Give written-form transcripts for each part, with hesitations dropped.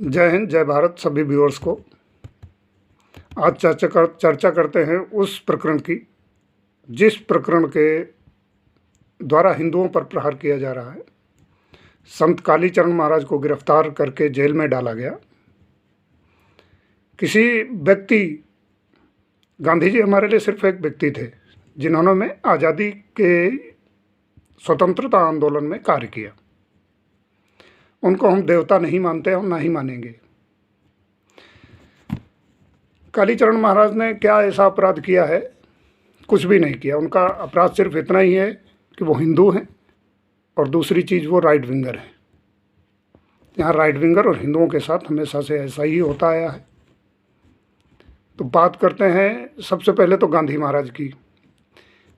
जय हिंद, जय भारत सभी व्यूअर्स को। आज चर्चा करते हैं उस प्रकरण की जिस प्रकरण के द्वारा हिंदुओं पर प्रहार किया जा रहा है। संत कालीचरण महाराज को गिरफ्तार करके जेल में डाला गया। किसी व्यक्ति, गांधी जी हमारे लिए सिर्फ एक व्यक्ति थे जिन्होंने आज़ादी के स्वतंत्रता आंदोलन में कार्य किया। उनको हम देवता नहीं मानते और ना ही मानेंगे। कालीचरण महाराज ने क्या ऐसा अपराध किया है? कुछ भी नहीं किया। उनका अपराध सिर्फ इतना ही है कि वो हिंदू हैं और दूसरी चीज़ वो राइट विंगर हैं। यहाँ राइट विंगर और हिंदुओं के साथ हमेशा से ऐसा ही होता आया है। तो बात करते हैं सबसे पहले तो गांधी महाराज की।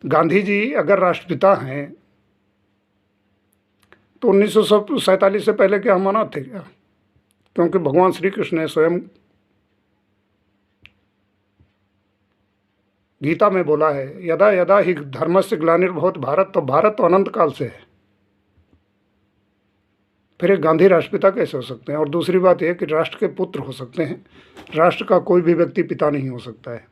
गांधी जी अगर राष्ट्रपिता हैं तो 1947 से पहले क्या हम अनाथ थे क्या? क्योंकि भगवान श्री कृष्ण ने स्वयं गीता में बोला है, यदा यदा ही धर्मस्य ग्लानिर्भवति भारत, तो भारत तो अनंत काल से है। फिर एक गांधी राष्ट्रपिता कैसे हो सकते हैं? और दूसरी बात यह कि राष्ट्र के पुत्र हो सकते हैं, राष्ट्र का कोई भी व्यक्ति पिता नहीं हो सकता है।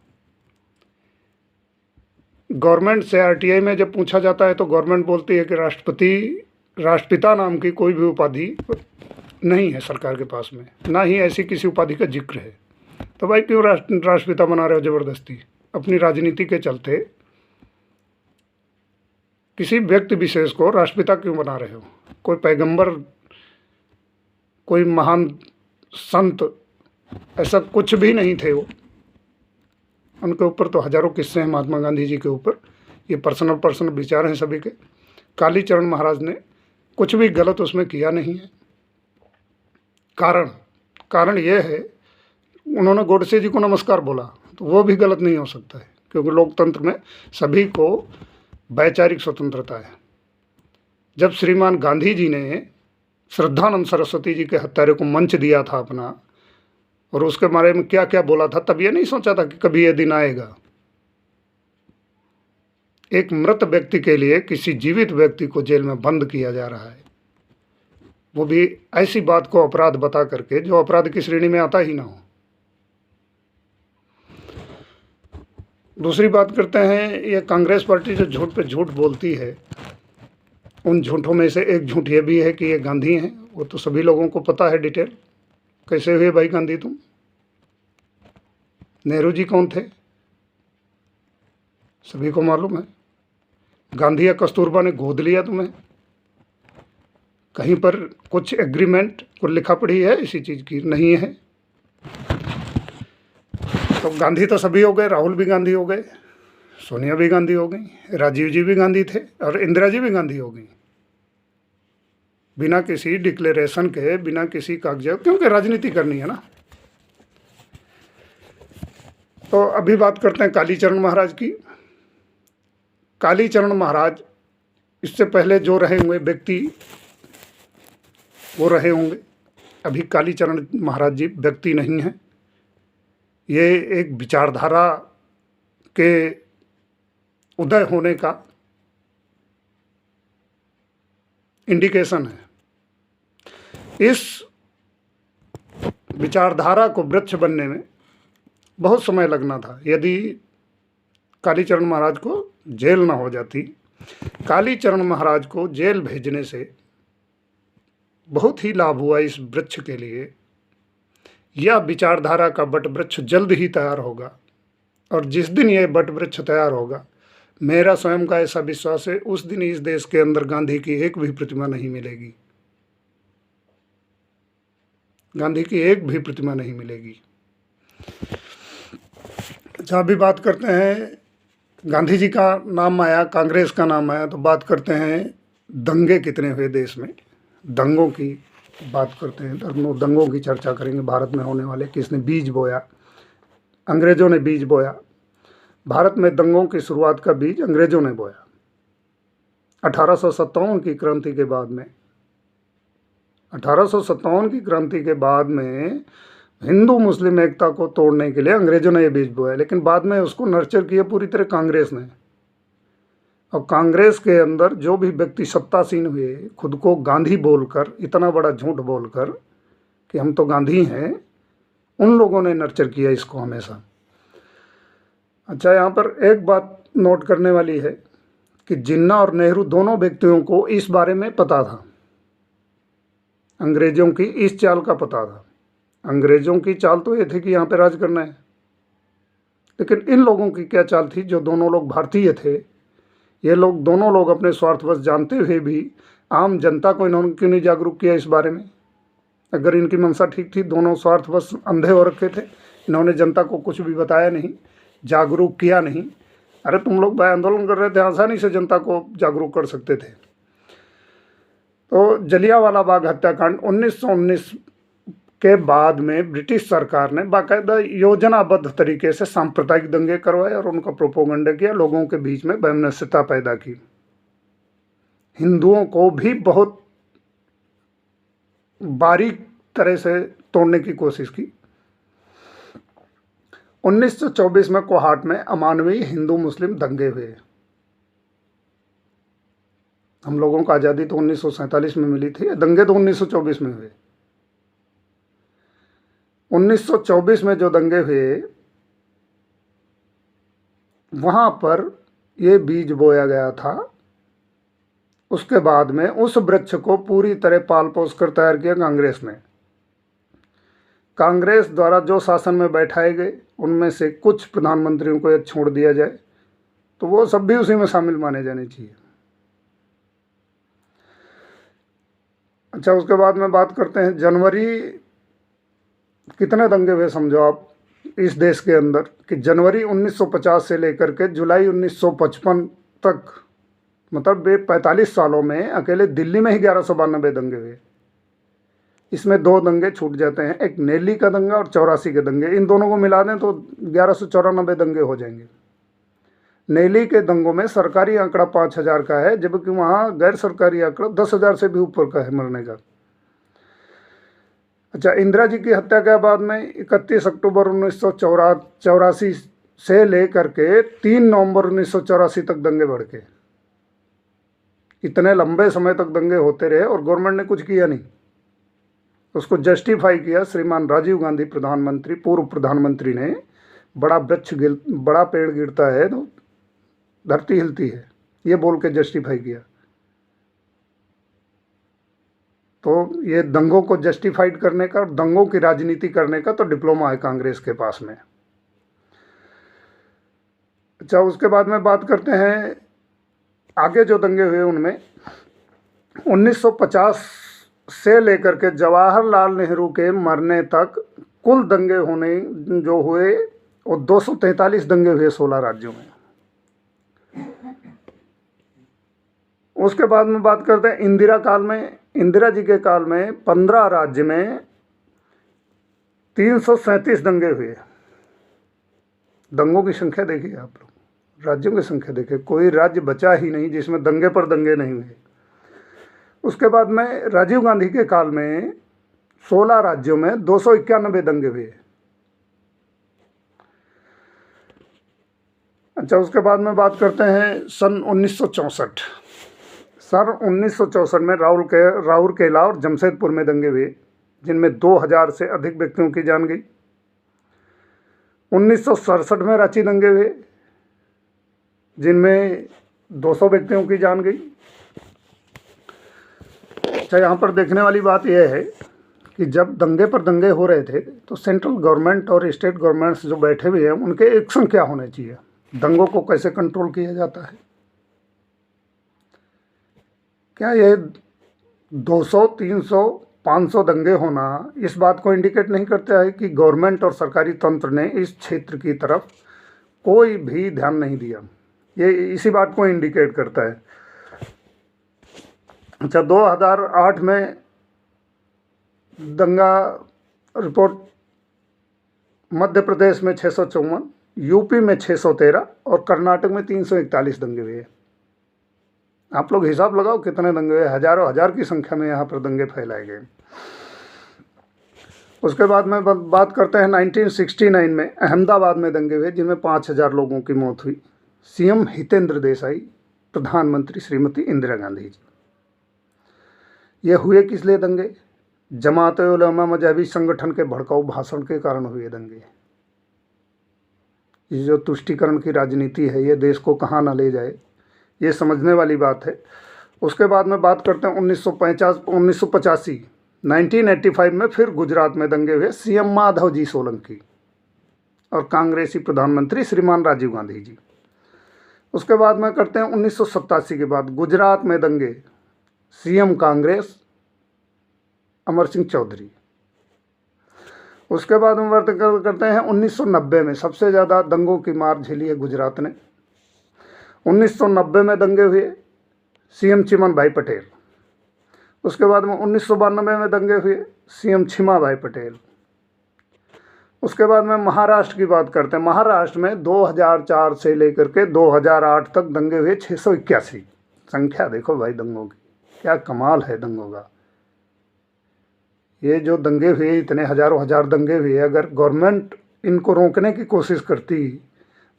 गवर्नमेंट से आरटीआई में जब पूछा जाता है तो गवर्नमेंट बोलती है कि राष्ट्रपिता नाम की कोई भी उपाधि नहीं है सरकार के पास में, ना ही ऐसी किसी उपाधि का जिक्र है। तो भाई क्यों राष्ट्रपिता बना रहे हो जबरदस्ती? अपनी राजनीति के चलते किसी व्यक्ति विशेष को राष्ट्रपिता क्यों बना रहे हो? कोई पैगंबर, कोई महान संत, ऐसा कुछ भी नहीं थे वो। उनके ऊपर तो हजारों किस्से हैं महात्मा गांधी जी के ऊपर। ये पर्सनल विचार हैं सभी के। कालीचरण महाराज ने कुछ भी गलत उसमें किया नहीं है। कारण ये है, उन्होंने गोडसे जी को नमस्कार बोला तो वो भी गलत नहीं हो सकता है, क्योंकि लोकतंत्र में सभी को वैचारिक स्वतंत्रता है। जब श्रीमान गांधी जी ने श्रद्धानंद सरस्वती जी के हत्यारे को मंच दिया था अपना, और उसके बारे में क्या क्या बोला था, तब ये नहीं सोचा था कि कभी ये दिन आएगा। एक मृत व्यक्ति के लिए किसी जीवित व्यक्ति को जेल में बंद किया जा रहा है, वो भी ऐसी बात को अपराध बता करके जो अपराध की श्रेणी में आता ही ना हो। दूसरी बात करते हैं, ये कांग्रेस पार्टी जो झूठ पे झूठ बोलती है, उन झूठों में से एक झूठ ये भी है कि ये गांधी हैं। वो तो सभी लोगों को पता है डिटेल। कैसे हुए भाई गांधी तुम? नेहरू जी कौन थे? सभी को मालूम है। गांधी या कस्तूरबा ने गोद लिया तुम्हें? कहीं पर कुछ एग्रीमेंट को लिखा पड़ी है इसी चीज़ की? नहीं है। तो गांधी तो सभी हो गए। राहुल भी गांधी हो गए, सोनिया भी गांधी हो गई, राजीव जी भी गांधी थे और इंदिरा जी भी गांधी हो गई, बिना किसी डिक्लेरेशन के, बिना किसी कागजात, क्योंकि राजनीति करनी है ना। तो अभी बात करते हैं कालीचरण महाराज की। कालीचरण महाराज इससे पहले जो रहे हुए व्यक्ति वो रहे होंगे। अभी कालीचरण महाराज जी व्यक्ति नहीं हैं। ये एक विचारधारा के उदय होने का इंडिकेशन है। इस विचारधारा को वृक्ष बनने में बहुत समय लगना था। यदि कालीचरण महाराज को जेल ना हो जाती, कालीचरण महाराज को जेल भेजने से बहुत ही लाभ हुआ इस वृक्ष के लिए। यह विचारधारा का बट वृक्ष जल्द ही तैयार होगा, और जिस दिन यह बट वृक्ष तैयार होगा, मेरा स्वयं का ऐसा विश्वास है, उस दिन इस देश के अंदर गांधी की एक भी प्रतिमा नहीं मिलेगी। गांधी की एक भी प्रतिमा नहीं मिलेगी। जहाँ भी बात करते हैं गांधी जी का नाम आया, कांग्रेस का नाम आया, तो बात करते हैं दंगे कितने हुए देश में। दंगों की बात करते हैं, दंगों की चर्चा करेंगे। भारत में होने वाले, किसने बीज बोया? अंग्रेज़ों ने बीज बोया। भारत में दंगों की शुरुआत का बीज अंग्रेज़ों ने बोया। 1857 की क्रांति के बाद में, 1857 की क्रांति के बाद में हिंदू मुस्लिम एकता को तोड़ने के लिए अंग्रेज़ों ने ये बीज बोया, लेकिन बाद में उसको नर्चर किया पूरी तरह कांग्रेस ने। और कांग्रेस के अंदर जो भी व्यक्ति सत्तासीन हुए, खुद को गांधी बोलकर, इतना बड़ा झूठ बोलकर कि हम तो गांधी हैं, उन लोगों ने नर्चर किया इसको हमेशा। अच्छा, यहाँ पर एक बात नोट करने वाली है कि जिन्ना और नेहरू दोनों व्यक्तियों को इस बारे में पता था, अंग्रेजों की इस चाल का पता था। अंग्रेजों की चाल तो ये थी कि यहाँ पे राज करना है, लेकिन इन लोगों की क्या चाल थी, जो दोनों लोग भारतीय थे, ये लोग दोनों लोग अपने स्वार्थवश जानते हुए भी आम जनता को इन्होंने क्यों नहीं जागरूक किया इस बारे में। अगर इनकी मंशा ठीक थी, दोनों स्वार्थवश अंधे हो रखे थे, इन्होंने जनता को कुछ भी बताया नहीं, जागरूक किया नहीं। अरे तुम लोग भाई आंदोलन कर रहे थे, आसानी से जनता को जागरूक कर सकते थे। तो जलियांवाला बाग हत्याकांड 1919 के बाद में ब्रिटिश सरकार ने बाकायदा योजनाबद्ध तरीके से सांप्रदायिक दंगे करवाए और उनका प्रोपोगंडा किया, लोगों के बीच में वैमनस्यता पैदा की, हिंदुओं को भी बहुत बारीक तरह से तोड़ने की कोशिश की। 1924 में कोहाट में अमानवीय हिंदू मुस्लिम दंगे हुए। हम लोगों को आज़ादी तो 1947 में मिली थी, दंगे तो 1924 में हुए। 1924 में जो दंगे हुए, वहाँ पर ये बीज बोया गया था। उसके बाद में उस वृक्ष को पूरी तरह पाल पोस कर तैयार किया कांग्रेस ने। कांग्रेस द्वारा जो शासन में बैठाए गए, उनमें से कुछ प्रधानमंत्रियों को यदि छोड़ दिया जाए तो वो सब भी उसी में शामिल माने जाने चाहिए। अच्छा, उसके बाद में बात करते हैं जनवरी, कितने दंगे हुए समझो आप इस देश के अंदर, कि जनवरी 1950 से लेकर के जुलाई 1955 तक, मतलब 45 सालों में अकेले दिल्ली में ही 1192 दंगे हुए। इसमें दो दंगे छूट जाते हैं, एक नेली का दंगा और 84 के दंगे। इन दोनों को मिला दें तो 1194 दंगे हो जाएंगे। नेली के दंगों में सरकारी आंकड़ा 5000 का है, जबकि वहाँ गैर सरकारी आंकड़ा 10,000 से भी ऊपर का है मरने का। अच्छा, इंदिरा जी की हत्या के बाद में 31 अक्टूबर 1984 से लेकर के 3 नवंबर 1984 तक दंगे भड़के। इतने लंबे समय तक दंगे होते रहे और गवर्नमेंट ने कुछ किया नहीं। उसको जस्टिफाई किया श्रीमान राजीव गांधी प्रधानमंत्री, पूर्व प्रधानमंत्री ने, बड़ा पेड़ गिरता है तो धरती हिलती है, ये बोल के जस्टिफाई किया। तो ये दंगों को जस्टिफाइड करने का और दंगों की राजनीति करने का तो डिप्लोमा है कांग्रेस के पास में। अच्छा, उसके बाद में बात करते हैं आगे जो दंगे हुए उनमें 1950 से लेकर के जवाहरलाल नेहरू के मरने तक कुल दंगे होने जो हुए वो 243 दंगे हुए 16 राज्यों में। उसके बाद में बात करते हैं इंदिरा जी के काल में 15 राज्य में 337 दंगे हुए। दंगों की संख्या देखिए आप लोग, राज्यों की संख्या देखिए, कोई राज्य बचा ही नहीं जिसमें दंगे पर दंगे नहीं हुए। उसके बाद में राजीव गांधी के काल में 16 राज्यों में 291 दंगे हुए। अच्छा, उसके बाद में बात करते हैं सन 1964। सन 1964 में राउरकेला और जमशेदपुर में दंगे हुए, जिनमें 2000 से अधिक व्यक्तियों की जान गई। 1967 में रांची दंगे हुए, जिनमें 200 व्यक्तियों की जान गई। अच्छा, यहाँ पर देखने वाली बात यह है कि जब दंगे पर दंगे हो रहे थे तो सेंट्रल गवर्नमेंट और स्टेट गवर्नमेंट्स जो बैठे हुए हैं उनके एक्शन क्या होने चाहिए, दंगों को कैसे कंट्रोल किया जाता है। क्या ये 200, 300, 500 दंगे होना इस बात को इंडिकेट नहीं करता है कि गवर्नमेंट और सरकारी तंत्र ने इस क्षेत्र की तरफ कोई भी ध्यान नहीं दिया? ये इसी बात को इंडिकेट करता है। अच्छा, 2008 में दंगा रिपोर्ट मध्य प्रदेश में 654, यूपी में 613 और कर्नाटक में 341 दंगे हुए। आप लोग हिसाब लगाओ कितने दंगे हुए, हजारों हजार की संख्या में यहाँ पर दंगे फैलाए गए। उसके बाद में बात करते हैं 1969 में अहमदाबाद में दंगे हुए, जिनमें 5000 लोगों की मौत हुई। सीएम हितेंद्र देसाई, प्रधानमंत्री श्रीमती इंदिरा गांधी जी। ये हुए किस लिए दंगे? जमात उलमा मजहबी संगठन के भड़काऊ भाषण के कारण हुए दंगे। ये जो तुष्टीकरण की राजनीति है ये देश को कहाँ न ले जाए, ये समझने वाली बात है। उसके बाद में बात करते हैं 1985 1985 में फिर गुजरात में दंगे हुए, सीएम माधव जी सोलंकी और कांग्रेसी प्रधानमंत्री श्रीमान राजीव गांधी जी। उसके बाद में करते हैं 1987 के बाद गुजरात में दंगे, सीएम कांग्रेस अमर सिंह चौधरी। उसके बाद में करते हैं 1990 में, सबसे ज़्यादा दंगों की मार झेली है गुजरात ने। 1990 में दंगे हुए, सीएम चिमन भाई पटेल। उसके बाद में 1992 में दंगे हुए, सीएम छिमा भाई पटेल। उसके बाद में महाराष्ट्र की बात करते हैं। महाराष्ट्र में 2004 से लेकर के 2008 तक दंगे हुए 681। संख्या देखो भाई दंगों की, क्या कमाल है दंगों का। ये जो दंगे हुए, इतने हजारों हजार दंगे हुए, अगर गवर्नमेंट इनको रोकने की कोशिश करती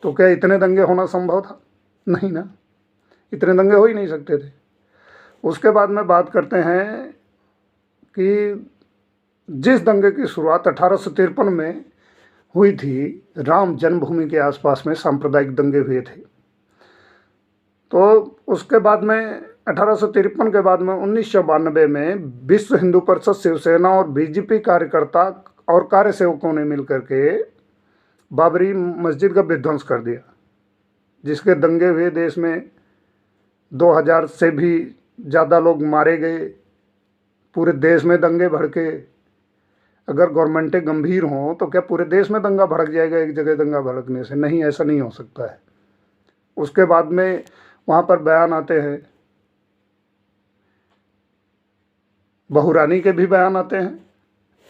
तो क्या इतने दंगे होना संभव था? नहीं ना, इतने दंगे हो ही नहीं सकते थे। उसके बाद में बात करते हैं कि जिस दंगे की शुरुआत 1853 में हुई थी, राम जन्मभूमि के आसपास में सांप्रदायिक दंगे हुए थे। तो उसके बाद में 1853 के बाद में 1992 में विश्व हिंदू परिषद, शिवसेना और बीजेपी कार्यकर्ता और कार्यसेवकों ने मिलकर के बाबरी मस्जिद का विध्वंस कर दिया, जिसके दंगे हुए देश में 2000 से भी ज़्यादा लोग मारे गए। पूरे देश में दंगे भड़के। अगर गवर्नमेंटें गंभीर हों तो क्या पूरे देश में दंगा भड़क जाएगा एक जगह दंगा भड़कने से? नहीं, ऐसा नहीं हो सकता है। उसके बाद में वहाँ पर बयान आते हैं, बहू रानी के भी बयान आते हैं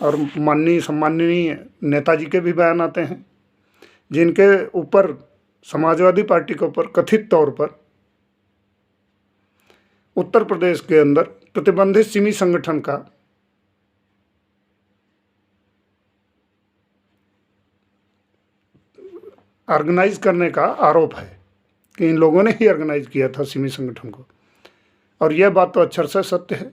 और माननीय सम्माननीय नेताजी के भी बयान आते हैं, जिनके ऊपर समाजवादी पार्टी के ऊपर कथित तौर पर उत्तर प्रदेश के अंदर प्रतिबंधित सिमी संगठन का ऑर्गेनाइज करने का आरोप है कि इन लोगों ने ही ऑर्गेनाइज किया था सिमी संगठन को। और यह बात तो अक्षर से सत्य है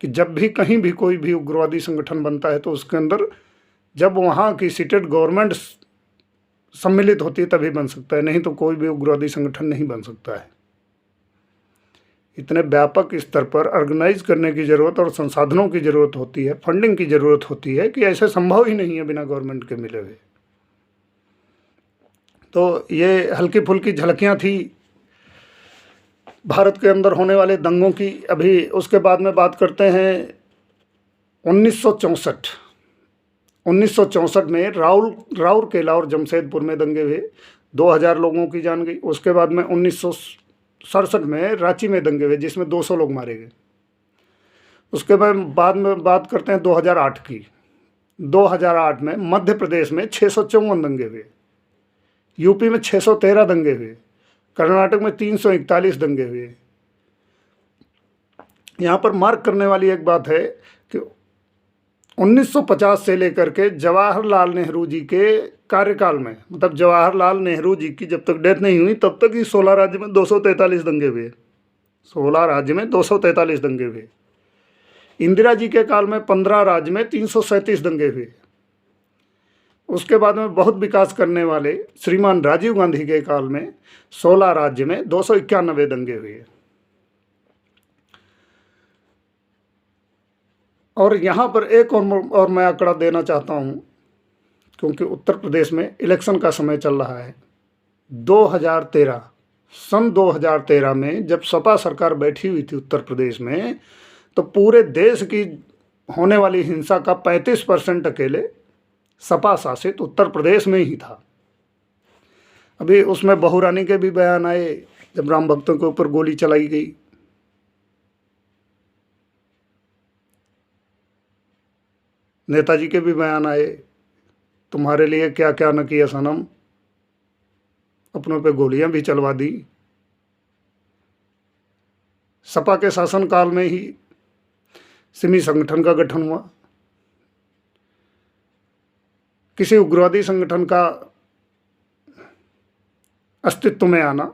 कि जब भी कहीं भी कोई भी उग्रवादी संगठन बनता है तो उसके अंदर जब वहाँ की सीटेड गवर्नमेंट सम्मिलित होती है तभी बन सकता है, नहीं तो कोई भी उग्रवादी संगठन नहीं बन सकता है। इतने व्यापक स्तर पर ऑर्गेनाइज करने की ज़रूरत और संसाधनों की ज़रूरत होती है, फंडिंग की ज़रूरत होती है कि ऐसे संभव ही नहीं है बिना गवर्नमेंट के मिले हुए। तो ये हल्की फुल्की झलकियाँ थी भारत के अंदर होने वाले दंगों की। अभी उसके बाद में बात करते हैं 1964 में राउरकेला और जमशेदपुर में दंगे हुए, 2000 लोगों की जान गई। उसके बाद में 1967 में रांची में दंगे हुए जिसमें 200 लोग मारे गए। उसके बाद में बात करते हैं 2008 की। 2008 में मध्य प्रदेश में 654 दंगे हुए, यूपी में 613 दंगे हुए, कर्नाटक में 341 दंगे हुए। यहाँ पर मार्क करने वाली एक बात है कि 1950 से लेकर के जवाहरलाल नेहरू जी के कार्यकाल में, मतलब जवाहरलाल नेहरू जी की जब तक डेथ नहीं हुई तब तक ही 16 राज्य में 243 दंगे हुए। 16 राज्य में 243 दंगे हुए। इंदिरा जी के काल में 15 राज्य में 337 दंगे हुए। उसके बाद में बहुत विकास करने वाले श्रीमान राजीव गांधी के काल में 16 राज्य में 291 दंगे हुए। और यहाँ पर एक और मैं आंकड़ा देना चाहता हूँ, क्योंकि उत्तर प्रदेश में इलेक्शन का समय चल रहा है। 2013 में जब सपा सरकार बैठी हुई थी उत्तर प्रदेश में, तो पूरे देश की होने वाली हिंसा का 35% अकेले सपा शासित उत्तर प्रदेश में ही था। अभी उसमें बहू रानी के भी बयान आए जब राम भक्तों के ऊपर गोली चलाई गई। नेताजी के भी बयान आए, तुम्हारे लिए क्या क्या न किया सनम, अपनों पे गोलियां भी चलवा दी। सपा के शासनकाल में ही सिमी संगठन का गठन हुआ। किसी उग्रवादी संगठन का अस्तित्व में आना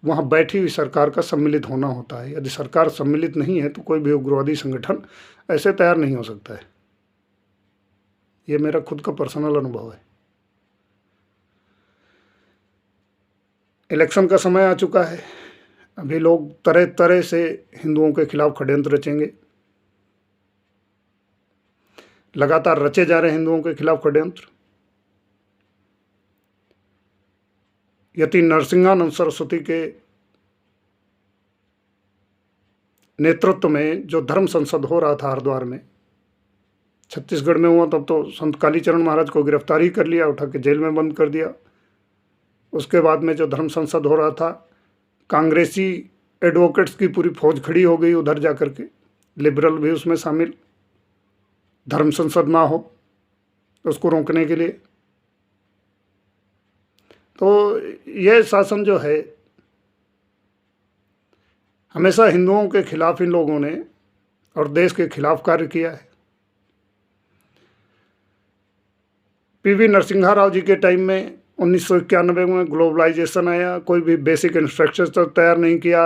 वहाँ बैठी हुई सरकार का सम्मिलित होना होता है। यदि सरकार सम्मिलित नहीं है तो कोई भी उग्रवादी संगठन ऐसे तैयार नहीं हो सकता है। ये मेरा खुद का पर्सनल अनुभव है। इलेक्शन का समय आ चुका है। अभी लोग तरह तरह से हिंदुओं के खिलाफ षड्यंत्र रचेंगे। लगातार रचे जा रहे हिंदुओं के खिलाफ षड्यंत्र। यति नरसिंहानंद सरस्वती के नेतृत्व में जो धर्म संसद हो रहा था हरिद्वार में, छत्तीसगढ़ में हुआ, तब तो संत कालीचरण महाराज को गिरफ्तार ही कर लिया, उठा के जेल में बंद कर दिया। उसके बाद में जो धर्म संसद हो रहा था, कांग्रेसी एडवोकेट्स की पूरी फौज खड़ी हो गई उधर जा कर के, लिबरल भी उसमें शामिल, धर्म संसद ना हो उसको रोकने के लिए। तो यह शासन जो है हमेशा हिंदुओं के खिलाफ इन लोगों ने और देश के खिलाफ कार्य किया है। पीवी नरसिम्हा राव जी के टाइम में 1991 में ग्लोबलाइजेशन आया, कोई भी बेसिक इंफ्रास्ट्रक्चर तैयार नहीं किया,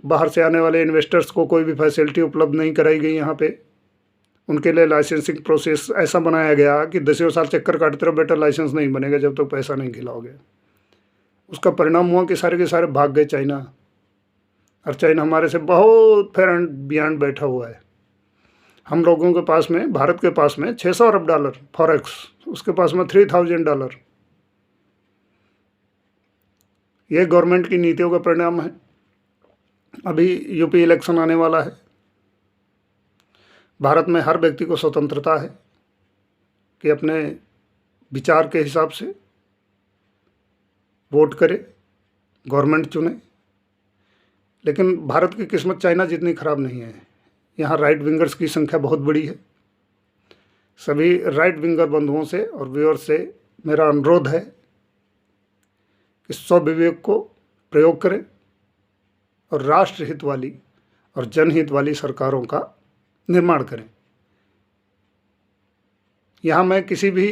बाहर से आने वाले इन्वेस्टर्स को कोई भी फैसिलिटी उपलब्ध नहीं कराई गई। यहाँ पे उनके लिए लाइसेंसिंग प्रोसेस ऐसा बनाया गया कि 10 साल चक्कर काटते रहो, बेटा लाइसेंस नहीं बनेगा जब तक पैसा नहीं खिलाओगे। उसका परिणाम हुआ कि सारे के सारे भाग गए चाइना, और चाइना हमारे से बहुत फेयर एंड बियॉन्ड बैठा हुआ है। हम लोगों के पास में, भारत के पास में $600 अरब फॉरेक्स, उसके पास में $3000। ये गवर्नमेंट की नीतियों का परिणाम है। अभी यूपी इलेक्शन आने वाला है। भारत में हर व्यक्ति को स्वतंत्रता है कि अपने विचार के हिसाब से वोट करे, गवर्नमेंट चुने। लेकिन भारत की किस्मत चाइना जितनी खराब नहीं है। यहाँ राइट विंगर्स की संख्या बहुत बड़ी है। सभी राइट विंगर बंधुओं से और व्यूअर्स से मेरा अनुरोध है कि स्वविवेक को प्रयोग करें और राष्ट्रहित वाली और जनहित वाली सरकारों का निर्माण करें। यहाँ मैं किसी भी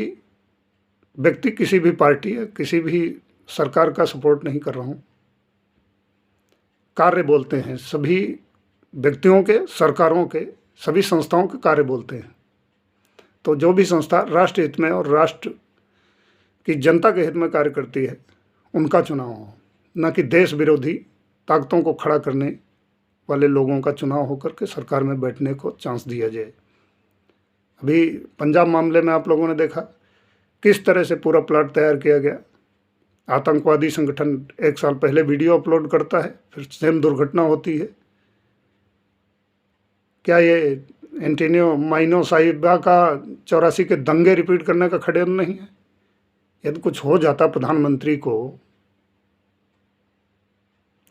व्यक्ति, किसी भी पार्टी या किसी भी सरकार का सपोर्ट नहीं कर रहा हूँ। कार्य बोलते हैं सभी व्यक्तियों के, सरकारों के, सभी संस्थाओं के कार्य बोलते हैं। तो जो भी संस्था राष्ट्र हित में और राष्ट्र की जनता के हित में कार्य करती है उनका चुनाव हो, न कि देश विरोधी ताकतों को खड़ा करने वाले लोगों का चुनाव होकर के सरकार में बैठने को चांस दिया जाए। अभी पंजाब मामले में आप लोगों ने देखा किस तरह से पूरा प्लाट तैयार किया गया। आतंकवादी संगठन 1 साल पहले वीडियो अपलोड करता है, फिर सेम दुर्घटना होती है। क्या ये एंटोनियो माइनो साहिबा का 84 के दंगे रिपीट करने का षड्यंत्र नहीं है? यदि कुछ हो जाता प्रधानमंत्री को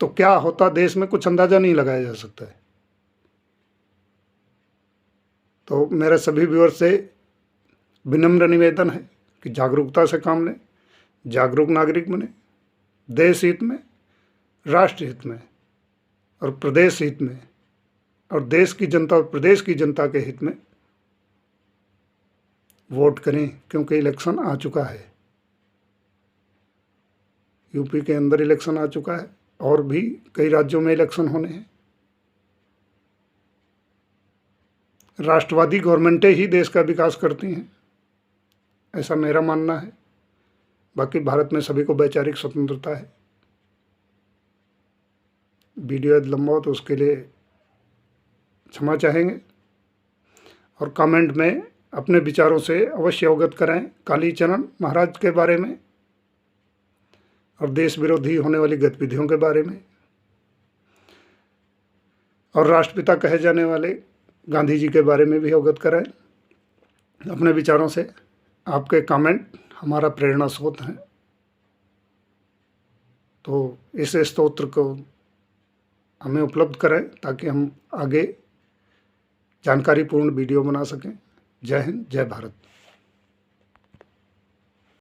तो क्या होता देश में, कुछ अंदाजा नहीं लगाया जा सकता है। तो मेरे सभी व्यूअर से विनम्र निवेदन है कि जागरूकता से काम लें, जागरूक नागरिक बने, देश हित में, राष्ट्र हित में और प्रदेश हित में और देश की जनता और प्रदेश की जनता के हित में वोट करें, क्योंकि इलेक्शन आ चुका है। यूपी के अंदर इलेक्शन आ चुका है और भी कई राज्यों में इलेक्शन होने हैं। राष्ट्रवादी गवर्नमेंटें ही देश का विकास करती हैं, ऐसा मेरा मानना है। बाकी भारत में सभी को वैचारिक स्वतंत्रता है। वीडियो यदि लंबा हो तो उसके लिए क्षमा चाहेंगे और कमेंट में अपने विचारों से अवश्य अवगत कराएं कालीचरण महाराज के बारे में और देश विरोधी होने वाली गतिविधियों के बारे में और राष्ट्रपिता कहे जाने वाले गांधी जी के बारे में भी अवगत कराएं अपने विचारों से। आपके कमेंट हमारा प्रेरणा स्रोत है। तो इस स्तोत्र को हमें उपलब्ध करें ताकि हम आगे जानकारीपूर्ण वीडियो बना सकें। जय हिंद, जय भारत।